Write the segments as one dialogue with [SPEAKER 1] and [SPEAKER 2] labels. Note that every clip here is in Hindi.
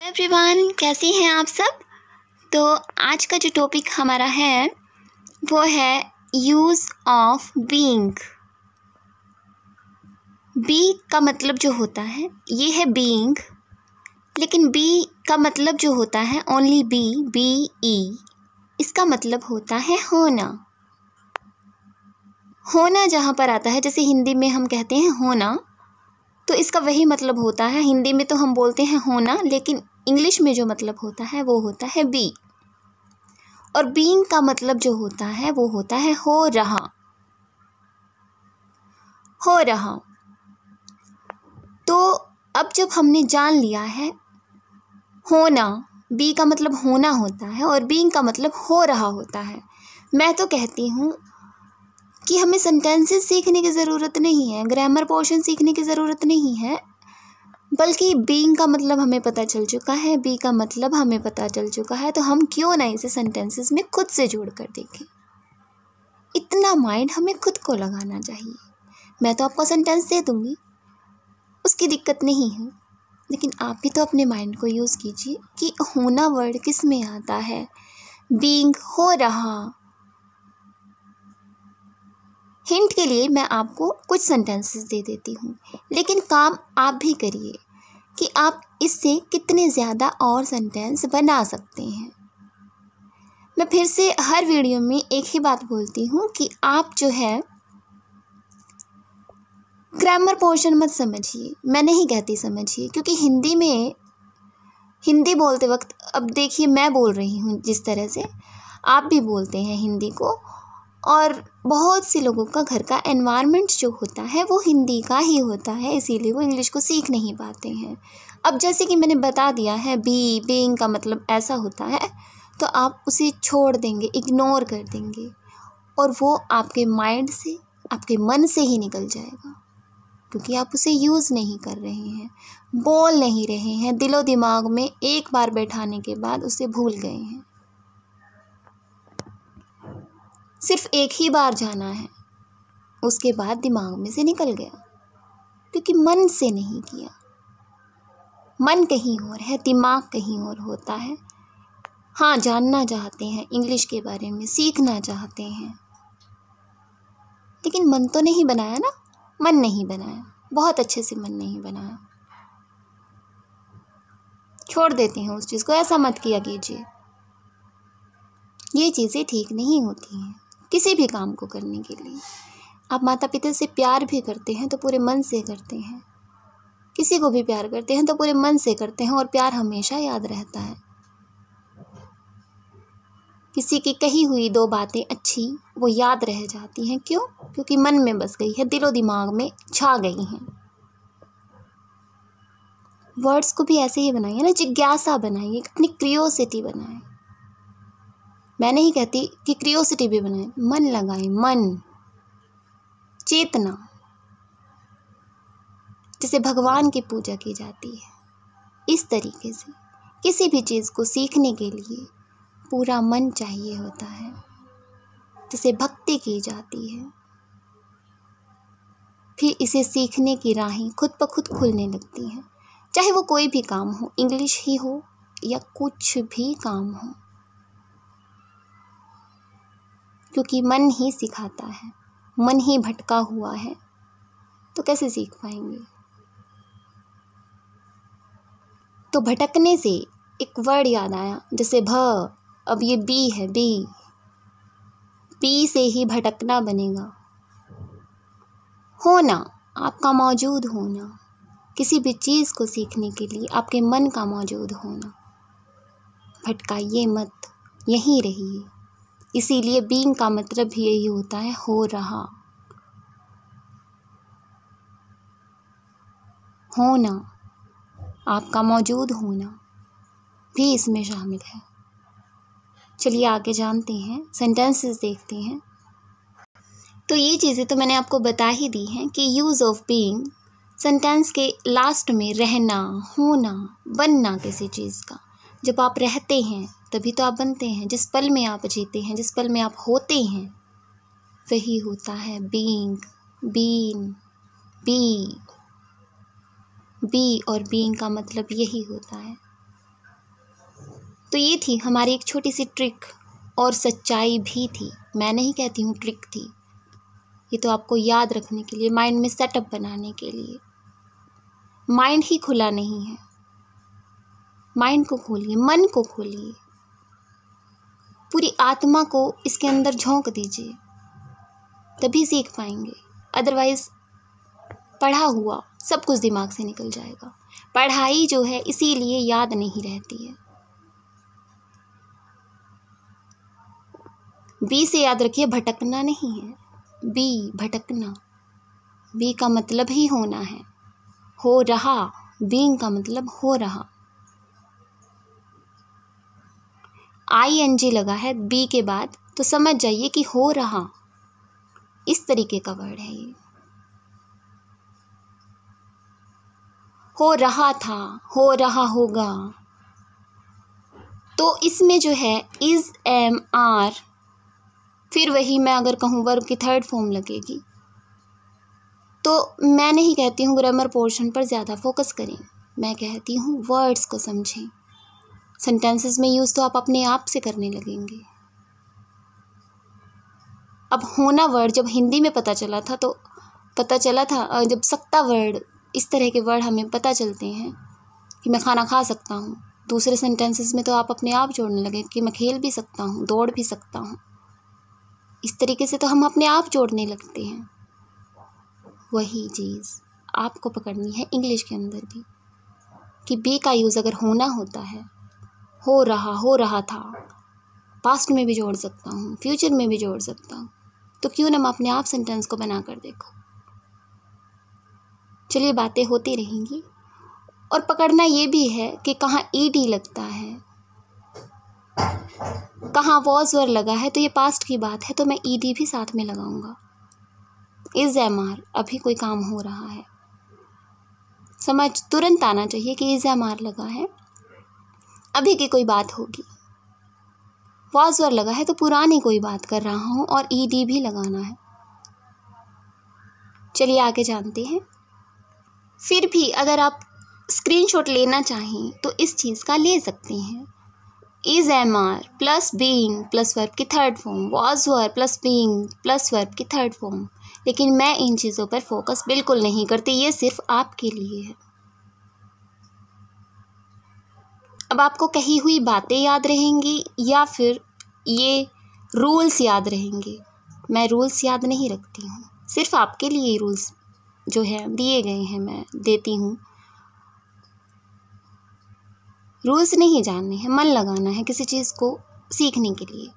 [SPEAKER 1] एवरीवन, कैसे हैं आप सब। तो आज का जो टॉपिक हमारा है वो है यूज़ ऑफ बीइंग। बी का मतलब जो होता है ये है बीइंग, लेकिन बी का मतलब जो होता है ओनली बी ई, इसका मतलब होता है होना। होना जहाँ पर आता है, जैसे हिंदी में हम कहते हैं होना, तो इसका वही मतलब होता है। हिंदी में तो हम बोलते हैं होना, लेकिन इंग्लिश में जो मतलब होता है वो होता है बी। और बीइंग का मतलब जो होता है वो होता है हो रहा। हो रहा। तो अब जब हमने जान लिया है होना, बी का मतलब होना होता है और बीइंग का मतलब हो रहा होता है, मैं तो कहती हूँ कि हमें सेंटेंसेस सीखने की ज़रूरत नहीं है, ग्रामर पोर्शन सीखने की ज़रूरत नहीं है, बल्कि बीइंग का मतलब हमें पता चल चुका है, बी का मतलब हमें पता चल चुका है, तो हम क्यों ना इसे सेंटेंसेस में खुद से जोड़ कर देखें। इतना माइंड हमें खुद को लगाना चाहिए। मैं तो आपको सेंटेंस दे दूँगी, उसकी दिक्कत नहीं है, लेकिन आप भी तो अपने माइंड को यूज़ कीजिए कि होना वर्ड किस में आता है। बीइंग, हो रहा। हिंट के लिए मैं आपको कुछ सेंटेंसेस दे देती हूँ, लेकिन काम आप भी करिए कि आप इससे कितने ज़्यादा और सेंटेंस बना सकते हैं। मैं फिर से हर वीडियो में एक ही बात बोलती हूँ कि आप जो है ग्रामर पोर्शन मत समझिए, मैं नहीं कहती समझिए, क्योंकि हिंदी बोलते वक्त, अब देखिए मैं बोल रही हूँ जिस तरह से, आप भी बोलते हैं हिंदी को, और बहुत से लोगों का घर का एनवायरनमेंट जो होता है वो हिंदी का ही होता है, इसीलिए वो इंग्लिश को सीख नहीं पाते हैं। अब जैसे कि मैंने बता दिया है बीइंग का मतलब ऐसा होता है, तो आप उसे छोड़ देंगे, इग्नोर कर देंगे, और वो आपके माइंड से, आपके मन से ही निकल जाएगा, क्योंकि आप उसे यूज़ नहीं कर रहे हैं, बोल नहीं रहे हैं, दिलो दिमाग में एक बार बैठाने के बाद उसे भूल गए हैं। सिर्फ एक ही बार जाना है, उसके बाद दिमाग में से निकल गया, क्योंकि मन से नहीं किया। मन कहीं और है, दिमाग कहीं और होता है। हाँ, जानना चाहते हैं इंग्लिश के बारे में, सीखना चाहते हैं, लेकिन मन तो नहीं बनाया ना, मन नहीं बनाया, बहुत अच्छे से मन नहीं बनाया, छोड़ देते हैं उस चीज़ को। ऐसा मत किया कीजिए, ये चीज़ें ठीक नहीं होती हैं किसी भी काम को करने के लिए। आप माता पिता से प्यार भी करते हैं तो पूरे मन से करते हैं, किसी को भी प्यार करते हैं तो पूरे मन से करते हैं, और प्यार हमेशा याद रहता है। किसी की कही हुई दो बातें अच्छी वो याद रह जाती हैं, क्यों? क्योंकि मन में बस गई है, दिलो दिमाग में छा गई हैं। वर्ड्स को भी ऐसे ही बनाइए ना, जिज्ञासा बनाइए, अपनी क्रियोसिटी बनाएं। मैं नहीं कहती कि क्रियोसिटी भी बनाएं, मन लगाएं, मन, चेतना, जैसे भगवान की पूजा की जाती है, इस तरीके से किसी भी चीज़ को सीखने के लिए पूरा मन चाहिए होता है, जिसे भक्ति की जाती है। फिर इसे सीखने की राहें खुद ब खुद खुलने लगती हैं, चाहे वो कोई भी काम हो, इंग्लिश ही हो या कुछ भी काम हो, क्योंकि मन ही सिखाता है। मन ही भटका हुआ है तो कैसे सीख पाएंगे। तो भटकने से एक वर्ड याद आया, जैसे भ, अब ये बी है, बी से ही भटकना बनेगा। होना, आपका मौजूद होना, किसी भी चीज़ को सीखने के लिए आपके मन का मौजूद होना। भटकाइए मत, यहीं रहिए। इसीलिए बीइंग का मतलब भी यही होता है, हो रहा। होना, आपका मौजूद होना भी इसमें शामिल है। चलिए आगे जानते हैं, सेंटेंसेस देखते हैं। तो ये चीज़ें तो मैंने आपको बता ही दी हैं कि यूज़ ऑफ बीइंग, सेंटेंस के लास्ट में रहना, होना, बनना किसी चीज़ का। जब आप रहते हैं तभी तो आप बनते हैं, जिस पल में आप जीते हैं, जिस पल में आप होते हैं, वही होता है बीइंग, बीन, बी और बीइंग का मतलब यही होता है। तो ये थी हमारी एक छोटी सी ट्रिक, और सच्चाई भी थी। मैं नहीं कहती हूँ ट्रिक थी, ये तो आपको याद रखने के लिए, माइंड में सेटअप बनाने के लिए। माइंड ही खुला नहीं है, माइंड को खोलिए, मन को खोलिए, पूरी आत्मा को इसके अंदर झोंक दीजिए, तभी सीख पाएंगे। अदरवाइज पढ़ा हुआ सब कुछ दिमाग से निकल जाएगा। पढ़ाई जो है इसीलिए याद नहीं रहती है। बी से याद रखिए, भटकना नहीं है, बी भटकना। बी का मतलब ही होना है, हो रहा, बीइंग का मतलब हो रहा। ING लगा है बी के बाद, तो समझ जाइए कि हो रहा, इस तरीके का वर्ड है ये। हो रहा था, हो रहा होगा, तो इसमें जो है इज, एम, आर, फिर वही मैं अगर कहूँ वर्ब की थर्ड फॉर्म लगेगी। तो मैं नहीं कहती हूँ ग्रामर पोर्शन पर ज़्यादा फोकस करें, मैं कहती हूँ वर्ड्स को समझें। सेंटेंसेस में यूज़ तो आप अपने आप से करने लगेंगे। अब होना वर्ड जब हिंदी में पता चला था, तो पता चला था जब सकता वर्ड, इस तरह के वर्ड हमें पता चलते हैं कि मैं खाना खा सकता हूँ, दूसरे सेंटेंसेस में तो आप अपने आप जोड़ने लगे कि मैं खेल भी सकता हूँ, दौड़ भी सकता हूँ। इस तरीके से तो हम अपने आप जोड़ने लगते हैं। वही चीज़ आपको पकड़नी है इंग्लिश के अंदर भी, कि बी का यूज़ अगर होना होता है, हो रहा था, पास्ट में भी जोड़ सकता हूँ, फ्यूचर में भी जोड़ सकता हूँ, तो क्यों ना मैं अपने आप सेंटेंस को बना कर देखो। चलिए बातें होती रहेंगी। और पकड़ना ये भी है कि कहाँ ED लगता है, कहाँ वॉज वर लगा है, तो ये पास्ट की बात है, तो मैं ED भी साथ में लगाऊंगा। इज, एम, आर, अभी कोई काम हो रहा है, समझ तुरंत आना चाहिए कि इज, एम, आर लगा है, अभी की कोई बात होगी। वॉज वर लगा है तो पुरानी कोई बात कर रहा हूँ, और ED भी लगाना है। चलिए आगे जानते हैं। फिर भी अगर आप स्क्रीनशॉट लेना चाहें तो इस चीज़ का ले सकते हैं। Is, am, are plus being plus verb की third form, was were plus being plus verb की थर्ड फॉर्म। लेकिन मैं इन चीज़ों पर फोकस बिल्कुल नहीं करती, ये सिर्फ आपके लिए है। अब आपको कही हुई बातें याद रहेंगी या फिर ये रूल्स याद रहेंगे। मैं रूल्स याद नहीं रखती हूँ, सिर्फ आपके लिए रूल्स जो है दिए गए हैं मैं देती हूँ। रूल्स नहीं जानने हैं, मन लगाना है किसी चीज़ को सीखने के लिए।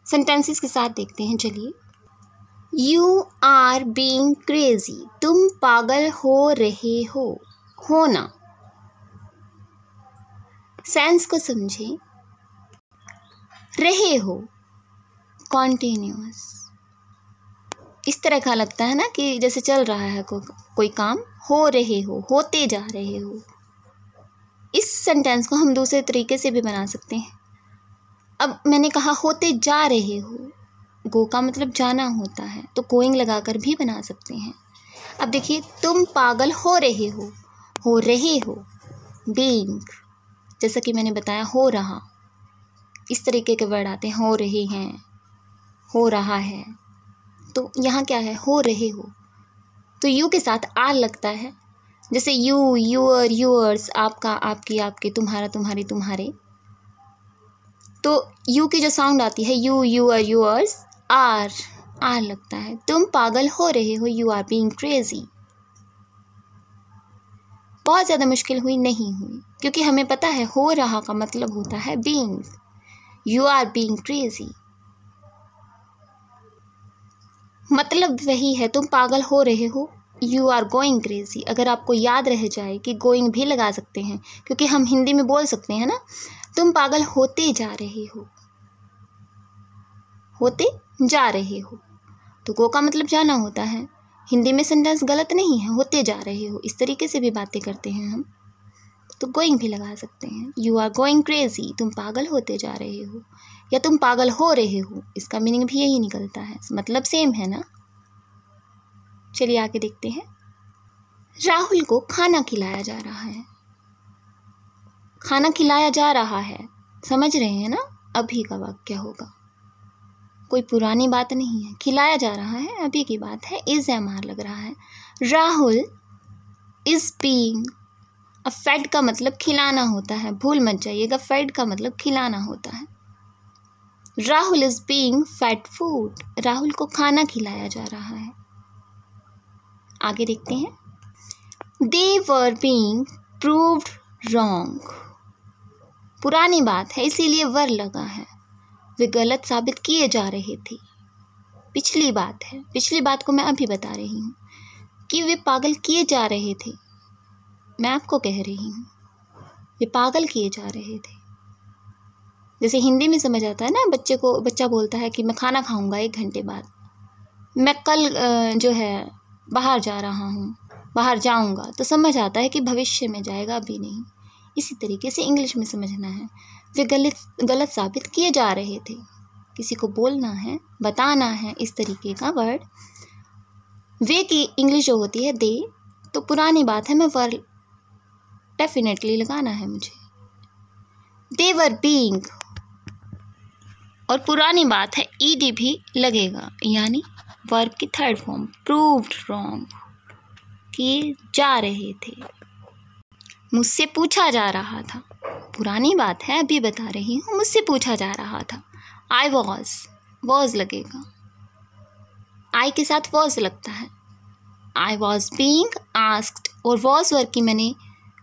[SPEAKER 1] सेंटेंसेस के साथ देखते हैं। चलिए, यू आर बीइंग क्रेजी, तुम पागल हो रहे हो, होना। सेंस को समझें। रहे हो, कॉन्टिन्यूअस, इस तरह का लगता है ना कि जैसे चल रहा है कोई काम। हो रहे हो, होते जा रहे हो। इस सेंटेंस को हम दूसरे तरीके से भी बना सकते हैं। अब मैंने कहा होते जा रहे हो, गो का मतलब जाना होता है, तो गोइंग लगाकर भी बना सकते हैं। अब देखिए, तुम पागल हो रहे हो, बीइंग, जैसा कि मैंने बताया हो रहा, इस तरीके के वर्ड आते हैं। हो रहे हैं, हो रहा है, तो यहाँ क्या है, हो रहे हो, तो यू के साथ आर लगता है। जैसे यू, यूअर, यूअर्स, आपका, आपकी, आपके, तुम्हारा, तुम्हारी, तुम्हारे, तो यू की जो साउंड आती है, यू, यूअर, यूअर्स, आर लगता है। तुम पागल हो रहे हो, यू आर बीइंग क्रेजी। बहुत ज़्यादा मुश्किल हुई नहीं हुई, क्योंकि हमें पता है हो रहा का मतलब होता है being. You are being crazy, मतलब वही है, तुम पागल हो रहे हो, यू आर गोइंग क्रेजी। अगर आपको याद रह जाए कि गोइंग भी लगा सकते हैं, क्योंकि हम हिंदी में बोल सकते हैं ना, तुम पागल होते जा रहे हो, होते जा रहे हो, तो गो का मतलब जाना होता है। हिंदी में सेंटेंस गलत नहीं है, होते जा रहे हो, इस तरीके से भी बातें करते हैं हम, तो गोइंग भी लगा सकते हैं। यू आर गोइंग क्रेजी, तुम पागल होते जा रहे हो, या तुम पागल हो रहे हो, इसका मीनिंग भी यही निकलता है, मतलब सेम है ना। चलिए आगे देखते हैं। राहुल को खाना खिलाया जा रहा है, खाना खिलाया जा रहा है, समझ रहे हैं ना? अभी का वाक्य होगा, कोई पुरानी बात नहीं है। खिलाया जा रहा है, अभी की बात है। इज एम लग रहा है। राहुल इज बीइंग, अब फेड का मतलब खिलाना होता है, भूल मत जाइएगा, फेड का मतलब खिलाना होता है। Rahul is being fade food, Rahul को खाना खिलाया जा रहा है। आगे देखते हैं। दे वर बीइंग प्रूव्ड रॉन्ग, पुरानी बात है इसीलिए वर लगा है। वे गलत साबित किए जा रहे थे, पिछली बात है। पिछली बात को मैं अभी बता रही हूँ कि वे पागल किए जा रहे थे। मैं आपको कह रही हूँ वे पागल किए जा रहे थे। जैसे हिंदी में समझ आता है ना, बच्चा बोलता है कि मैं खाना खाऊंगा 1 घंटे बाद, मैं कल जो है बाहर जा रहा हूँ, बाहर जाऊंगा, तो समझ आता है कि भविष्य में जाएगा, अभी नहीं। इसी तरीके से इंग्लिश में समझना है। वे गलत साबित किए जा रहे थे, किसी को बोलना है, बताना है, इस तरीके का वर्ड। वे की इंग्लिश जो होती है दे, तो पुरानी बात है, मैं वर डेफिनेटली लगाना है मुझे। दे वर बीइंग, और पुरानी बात है ईडी भी लगेगा, यानी वर्ब की थर्ड फॉर्म, प्रूव्ड रॉन्ग, किए जा रहे थे। मुझसे पूछा जा रहा था, पुरानी बात है, अभी बता रही हूँ, मुझसे पूछा जा रहा था। आई वॉज लगेगा, आई के साथ वॉज लगता है। आई वॉज बीइंग आस्क्ड, और वॉज वर्क की मैंने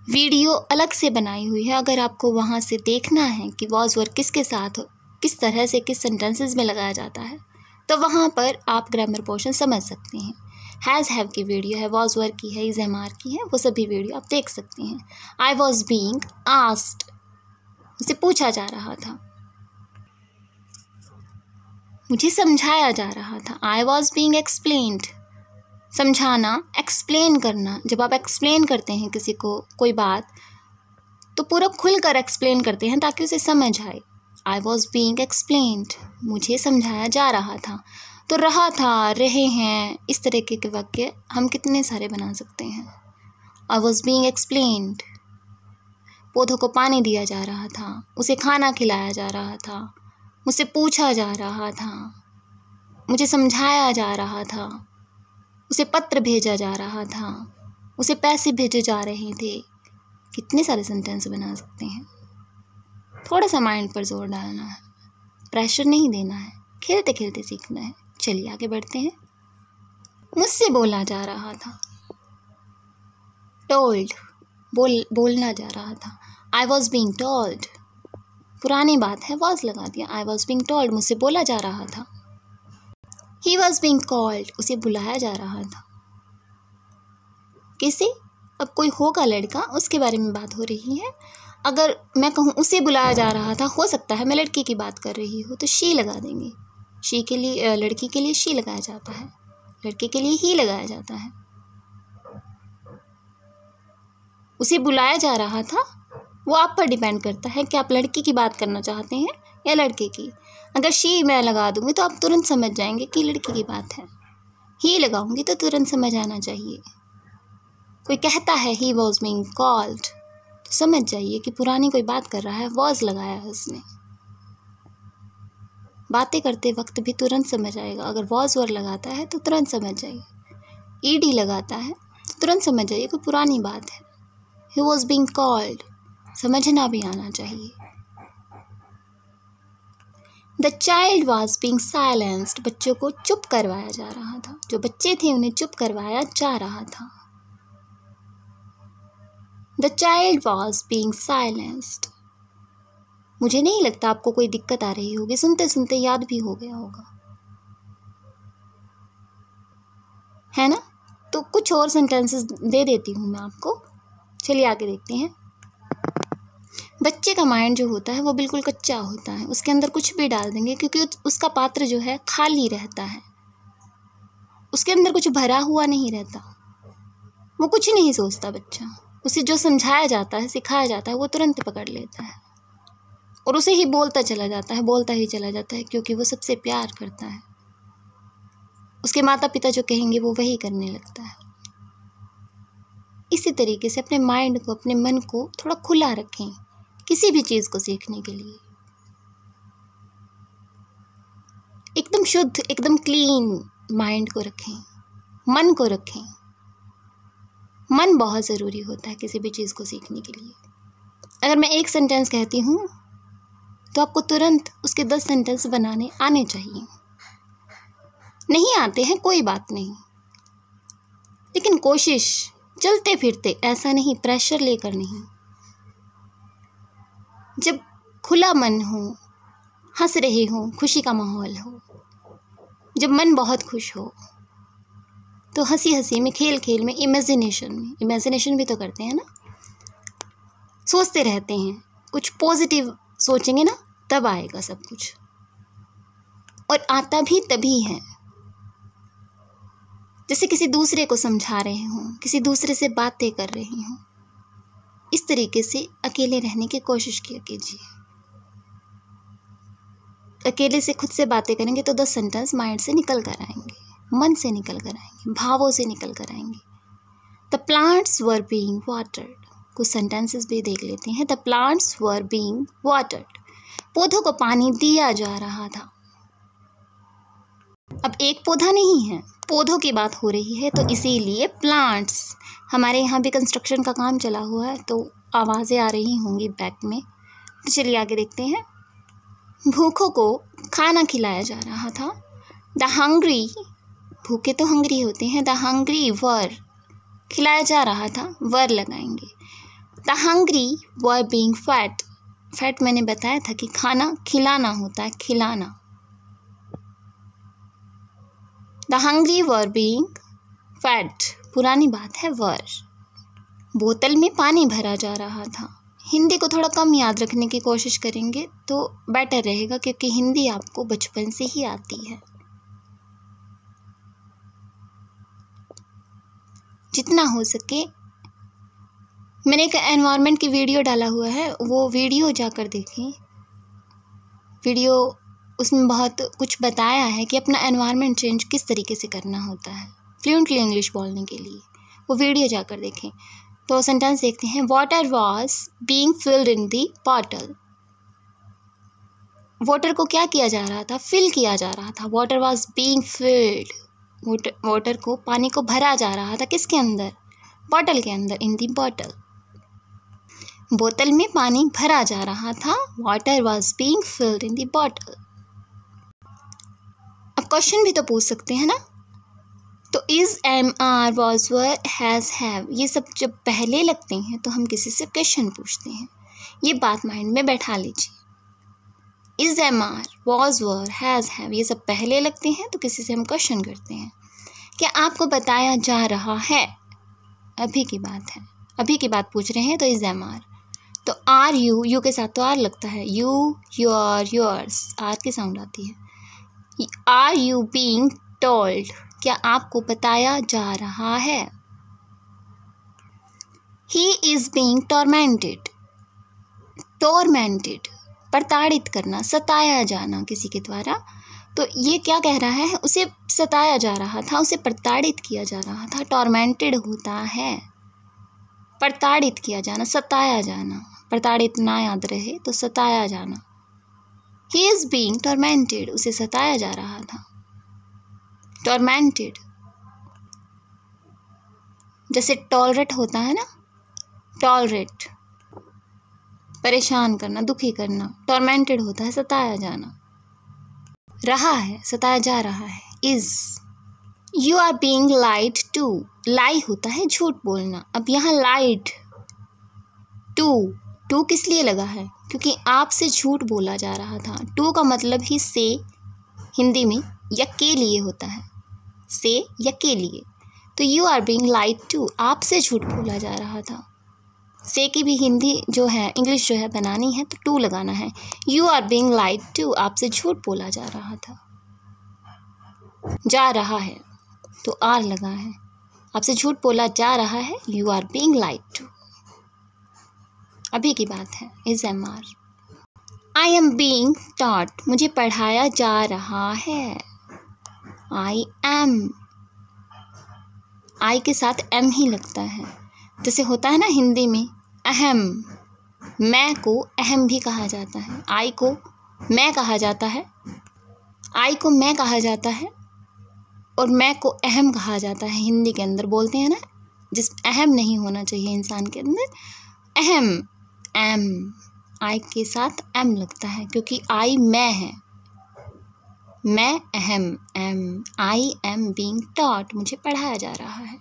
[SPEAKER 1] वीडियो अलग से बनाई हुई है, अगर आपको वहाँ से देखना है कि वॉज वर्क किसके साथ, किस तरह से, किस सेंटेंसेस में लगाया जाता है, तो वहाँ पर आप ग्रामर पोर्शन समझ सकते हैं। हैज़ हैव की वीडियो है, वॉज वर्क की है, इज एम आर की है, वो सभी वीडियो आप देख सकते हैं। आई वॉज बीइंग आस्क्ड, मुझसे पूछा जा रहा था। मुझे समझाया जा रहा था। आई वॉज बीइंग एक्सप्लेन्ड, समझाना, एक्सप्लेन करना। जब आप एक्सप्लेन करते हैं किसी को कोई बात, तो पूरा खुलकर एक्सप्लेन करते हैं ताकि उसे समझ आए। आई वॉज बीइंग एक्सप्लेन्ड, मुझे समझाया जा रहा था। तो रहा था, रहे हैं, इस तरीके के वाक्य हम कितने सारे बना सकते हैं। आई वॉज बीइंग एक्सप्लेन्ड, पौधों को पानी दिया जा रहा था, उसे खाना खिलाया जा रहा था, मुझसे पूछा जा रहा था, मुझे समझाया जा रहा था, उसे पत्र भेजा जा रहा था, उसे पैसे भेजे जा रहे थे। कितने सारे सेंटेंस बना सकते हैं। थोड़ा सा माइंड पर जोर डालना है, प्रेशर नहीं देना है, खेलते खेलते सीखना है। चलिए आगे बढ़ते हैं। मुझसे बोला जा रहा था, टोल्ड, बोलना जा रहा था। आई वॉज बीइंग टोल्ड, पुरानी बात है, वॉज लगा दिया। आई वॉज बीइंग टोल्ड, मुझसे बोला जा रहा था। ही वॉज बीइंग कॉल्ड, उसे बुलाया जा रहा था। किसे? अब कोई होगा लड़का, उसके बारे में बात हो रही है। अगर मैं कहूँ उसे बुलाया जा रहा था, हो सकता है मैं लड़की की बात कर रही हूँ, तो शी लगा देंगे। शी के लिए, लड़की के लिए शी लगाया जाता है, लड़के के लिए ही लगाया जाता है। उसे बुलाया जा रहा था, वो आप पर डिपेंड करता है कि आप लड़की की बात करना चाहते हैं या लड़के की। अगर शी मैं लगा दूँगी तो आप तुरंत समझ जाएंगे कि लड़की की बात है। ही लगाऊंगी तो तुरंत समझ आना चाहिए। कोई कहता है ही वॉज बीइंग कॉल्ड, तो समझ जाइए कि पुरानी कोई बात कर रहा है, वॉज लगाया है उसने। बातें करते वक्त भी तुरंत समझ आएगा। अगर वॉज वर लगाता है तो तुरंत समझ जाइए। ईडी लगाता है तो तुरंत समझ जाइए कि पुरानी बात है। ही वॉज बीइंग कॉल्ड, समझना भी आना चाहिए। The child was being silenced, बच्चों को चुप करवाया जा रहा था। जो बच्चे थे उन्हें चुप करवाया जा रहा था। The child was being silenced, मुझे नहीं लगता आपको कोई दिक्कत आ रही होगी, सुनते सुनते याद भी हो गया होगा, है ना? तो कुछ और सेंटेंसेस दे देती हूँ मैं आपको। चलिए आगे देखते हैं। बच्चे का माइंड जो होता है वो बिल्कुल कच्चा होता है, उसके अंदर कुछ भी डाल देंगे क्योंकि उसका पात्र जो है खाली रहता है, उसके अंदर कुछ भरा हुआ नहीं रहता, वो कुछ नहीं सोचता बच्चा। उसे जो समझाया जाता है, सिखाया जाता है, वो तुरंत पकड़ लेता है और उसे ही बोलता चला जाता है, बोलता ही चला जाता है, क्योंकि वो सबसे प्यार करता है। उसके माता पिता जो कहेंगे वो वही करने लगता है। इसी तरीके से अपने माइंड को, अपने मन को थोड़ा खुला रखें किसी भी चीज़ को सीखने के लिए। एकदम शुद्ध, एकदम क्लीन माइंड को रखें, मन को रखें। मन बहुत ज़रूरी होता है किसी भी चीज़ को सीखने के लिए। अगर मैं एक सेंटेंस कहती हूँ तो आपको तुरंत उसके 10 सेंटेंस बनाने आने चाहिए। नहीं आते हैं कोई बात नहीं, लेकिन कोशिश चलते फिरते, ऐसा नहीं प्रेशर लेकर नहीं। जब खुला मन हो, हंस रहे हो, खुशी का माहौल हो, जब मन बहुत खुश हो, तो हंसी हंसी में, खेल खेल में, इमेजिनेशन भी तो करते हैं ना, सोचते रहते हैं, कुछ पॉजिटिव सोचेंगे ना, तब आएगा सब कुछ। और आता भी तभी है जैसे किसी दूसरे को समझा रहे हों, किसी दूसरे से बातें कर रहे हों। इस तरीके से अकेले रहने की कोशिश किया कीजिए। अकेले से खुद से बातें करेंगे तो 10 सेंटेंस माइंड से निकल कर आएंगे, मन से निकल कर आएंगे, भावों से निकल कर आएंगे। The plants were being watered, कुछ सेंटेंसेस भी देख लेते हैं। The plants were being watered, पौधों को पानी दिया जा रहा था। अब एक पौधा नहीं है, पौधों की बात हो रही है, तो इसीलिए प्लांट्स। हमारे यहाँ भी कंस्ट्रक्शन का काम चला हुआ है तो आवाज़ें आ रही होंगी बैक में, तो चलिए आगे देखते हैं। भूखों को खाना खिलाया जा रहा था। द हंग्री, भूखे तो हंग्री होते हैं, द हंग्री वर, खिलाया जा रहा था, वर लगाएंगे। The hungry were being fat, fat मैंने बताया था कि खाना खिलाना होता है, खिलाना। The hungry were being fat, पुरानी बात है, वर। बोतल में पानी भरा जा रहा था। हिंदी को थोड़ा कम याद रखने की कोशिश करेंगे तो बेटर रहेगा, क्योंकि हिंदी आपको बचपन से ही आती है। जितना हो सके, मैंने एक एनवायरनमेंट की वीडियो डाला हुआ है, वो वीडियो जाकर देखें। वीडियो उसमें बहुत कुछ बताया है कि अपना एनवायरनमेंट चेंज किस तरीके से करना होता है फ्लुएंटली इंग्लिश बोलने के लिए। वो वीडियो जाकर देखें। तो सेंटेंस देखते हैं। Water was being filled in the bottle, water को क्या किया जा रहा था? फिल किया जा रहा था। Water was being field, water को, पानी को भरा जा रहा था, किसके अंदर? बॉटल के अंदर, इन दी बॉटल। बोतल में पानी भरा जा रहा था। Water was being filled in the bottle. अब क्वेश्चन भी तो पूछ सकते हैं ना, तो is, am, are, was, were, has, have, ये सब जब पहले लगते हैं तो हम किसी से क्वेश्चन पूछते हैं। ये बात माइंड में बैठा लीजिए। Is, am, are, was, were, has, have, ये सब पहले लगते हैं तो किसी से हम क्वेश्चन करते हैं। क्या आपको बताया जा रहा है? अभी की बात है, अभी की बात पूछ रहे हैं, तो इज, एम, आर। तो आर, यू के साथ तो आर लगता है। यू, योर, योर्स, आर की साउंड आती है। आर यू बीइंग टोल्ड, क्या आपको बताया जा रहा है? He is being tormented, tormented, प्रताड़ित करना, सताया जाना किसी के द्वारा। तो ये क्या कह रहा है? उसे सताया जा रहा था, उसे प्रताड़ित किया जा रहा था। टॉर्मेंटेड होता है प्रताड़ित किया जाना, सताया जाना। प्रताड़ित ना याद रहे तो सताया जाना। He is being tormented, उसे सताया जा रहा था। Tormented, जैसे टॉलरेट होता है ना, टॉलरेट, परेशान करना, दुखी करना। टॉर्मेंटेड होता है सताया जाना। रहा है, सताया जा रहा है। Is, you are being lied to, lie होता है झूठ बोलना। अब यहाँ लाइड टू किस लिए लगा है? क्योंकि आपसे झूठ बोला जा रहा था। टू का मतलब ही से हिंदी में या के लिए होता है, से या के लिए। तो you are being lied to, आपसे झूठ बोला जा रहा था। से की भी हिंदी जो है, इंग्लिश जो है बनानी है तो टू लगाना है। You are being lied to, आपसे झूठ बोला जा रहा था। जा रहा है तो आर लगा है, आपसे झूठ बोला जा रहा है। You are being lied to, अभी की बात है। Is, am, are. I am being taught, मुझे पढ़ाया जा रहा है। आई एम, आई के साथ एम ही लगता है। जैसे होता है ना हिंदी में अहम, मैं को अहम भी कहा जाता है, आई को मैं कहा जाता है, आई को मैं कहा जाता है और मैं को अहम कहा जाता है। हिंदी के अंदर बोलते हैं ना, जिस अहम नहीं होना चाहिए इंसान के अंदर, अहम, एम, आई के साथ एम लगता है क्योंकि आई मैं है, मैं अहम, am, I am being taught, मुझे पढ़ाया जा रहा है।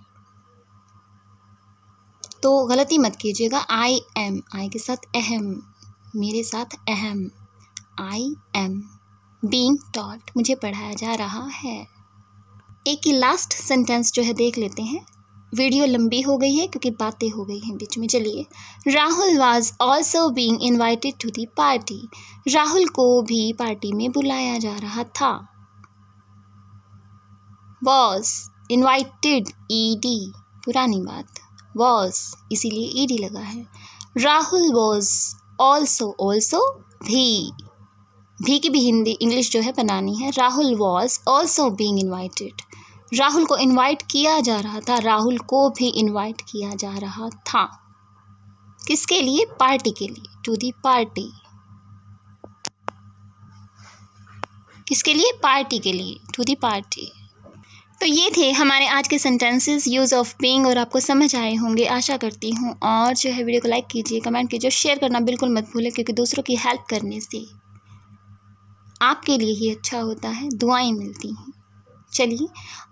[SPEAKER 1] तो गलती मत कीजिएगा, आई एम, आई के साथ अहम, मेरे साथ अहम, आई एम बीइंग टॉट, मुझे पढ़ाया जा रहा है। एक ही लास्ट सेंटेंस जो है देख लेते हैं, वीडियो लंबी हो गई है क्योंकि बातें हो गई हैं बीच में। चलिए, Rahul was also being invited to the party, Rahul को भी पार्टी में बुलाया जा रहा था। वॉज, इन्वाइटेड, ईडी, पुरानी बात, वॉज इसीलिए ईडी लगा है। राहुल वॉज ऑल्सो, ऑल्सो भी की भी हिंदी इंग्लिश जो है बनानी है। Rahul was also being invited, Rahul को इनवाइट किया जा रहा था, राहुल को भी इनवाइट किया जा रहा था। किसके लिए? पार्टी के लिए, टू दी पार्टी। किसके लिए? पार्टी के लिए, टू दी पार्टी। तो ये थे हमारे आज के सेंटेंसेस यूज़ ऑफ बीइंग, और आपको समझ आए होंगे आशा करती हूँ। और जो है वीडियो को लाइक कीजिए, कमेंट कीजिए, शेयर करना बिल्कुल मत भूलें क्योंकि दूसरों की हेल्प करने से आपके लिए ही अच्छा होता है, दुआएं मिलती हैं। चलिए,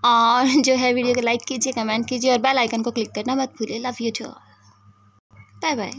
[SPEAKER 1] और जो है वीडियो को लाइक कीजिए, कमेंट कीजिए और बेल आइकन को क्लिक करना मत भूलिए। Love you to all, bye bye.